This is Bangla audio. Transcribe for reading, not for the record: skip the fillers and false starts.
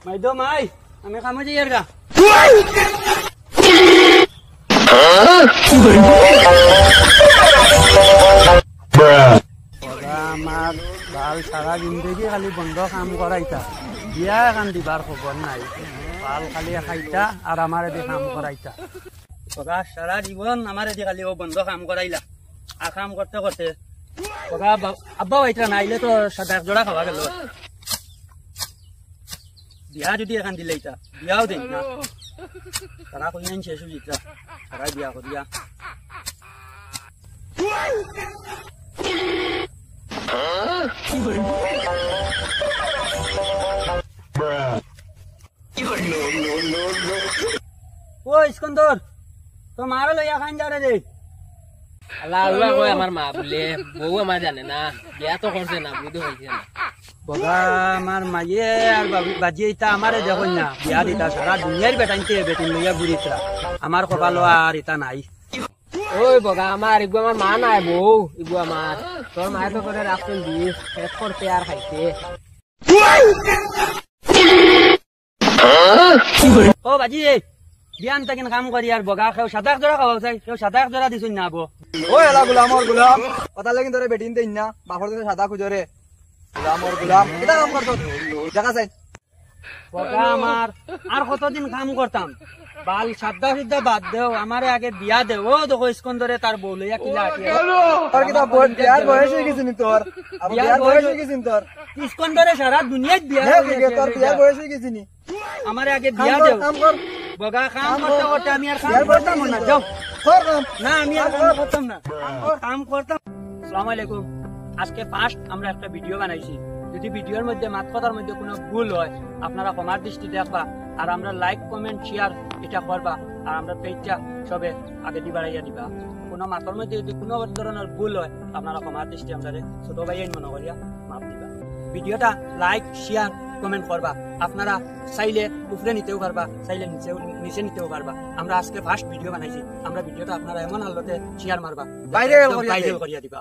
মাইদো মাই আমি কামে যাই আর গা আমার ভাল সারা জিন্দগি খালি বন্ধ কাম করাইতা বিয়া এখন দিবার খবর নাই ভাল খালি খাইতা আর আমার এদি কাম করাইতা সারা জীবন আমার এদি খালি ও বন্ধ কাম করাইলা আর কাম করতে করতে আব্বা ওইটা নাইলে তো সাদা এক জোড়া খাওয়া গেল বিয়া যদি এখান দিলে এটা বিয়াও দেই না তারা কই নাই শেষ হয়ে যা তারা বিয়া করিয়া ও ইস্কন্দর তো মারা লইয়া খান যা রে আল্লাহ আল্লাহ কয় আমার মা বলে বউ আমার জানে না বিয়া তো করছে না বুঝতে হয়েছে না বাবা আমার মাইয়ে আর বাজি ইতা আমারে দেখুন না বিয়া দিতা সারা দুনিয়ার বেটাইতে বেটিন লইয়া বুড়িতা আমার কপাল আর ইতা নাই ওই বগা আমার ইগু আমার মা নাই বউ ইগু আমার তোর মায়ে তো করে রাখছেন দিস শেষ করতে আর খাইতে ও বাজি বিয়ান তাকিন কাম করি আর বগা কেউ সাদা জোড়া খাওয়া চাই কেউ সাদা জোড়া দিছুন না আবো ও এলা গুলামর গুলাম কথা লাগি তোরে বেটিন দেই না বাপর দিতে সাদা খুজরে গুলামর গুলাম কিটা কাম করছ দেখা যাই বগা আমার আর কতদিন কাম করতাম বাল সাদা সিদ্ধা বাদ দেও আমারে আগে বিয়া দেও ও দেখো ইস্কন্দরে তার বউ লইয়া কিলা আটি তোর কিটা বিয়ার বয়স হয়ে গেছে নি তোর আবার বিয়ার বয়স হয়ে গেছে তোর ইস্কন্দরে সারা দুনিয়ায় বিয়া তোর বিয়ার বয়স হয়ে গেছে নি আমারে আগে বিয়া দেও কাম কর বগা কাম করতে করতে আমি আর কাম করতাম না যাও কর কাম না আমি আর কাম করতাম না কাম করতাম আসসালামু আলাইকুম আজকে ফার্স্ট আমরা একটা ভিডিও বানাইছি যদি ভিডিওর মধ্যে মাত কথার মধ্যে কোনো ভুল হয় আপনারা ক্ষমার দৃষ্টি দেখবা আর আমরা লাইক কমেন্ট শেয়ার এটা করবা আর আমরা পেজটা সবে আগে দি বাড়াইয়া দিবা কোনো মাতর মধ্যে যদি কোনো ধরনের ভুল হয় আপনারা ক্ষমার দৃষ্টি আমরা ছোট ভাই মনে করিয়া মাপ দিবা ভিডিওটা লাইক শেয়ার কমেন্ট করবা আপনারা চাইলে উপরে নিতেও পারবা চাইলে নিচে নিতেও পারবা আমরা আজকে ফার্স্ট ভিডিও বানাইছি আমরা ভিডিওটা আপনারা এমন আলোতে শেয়ার মারবা ভাইরাল করিয়া দিবা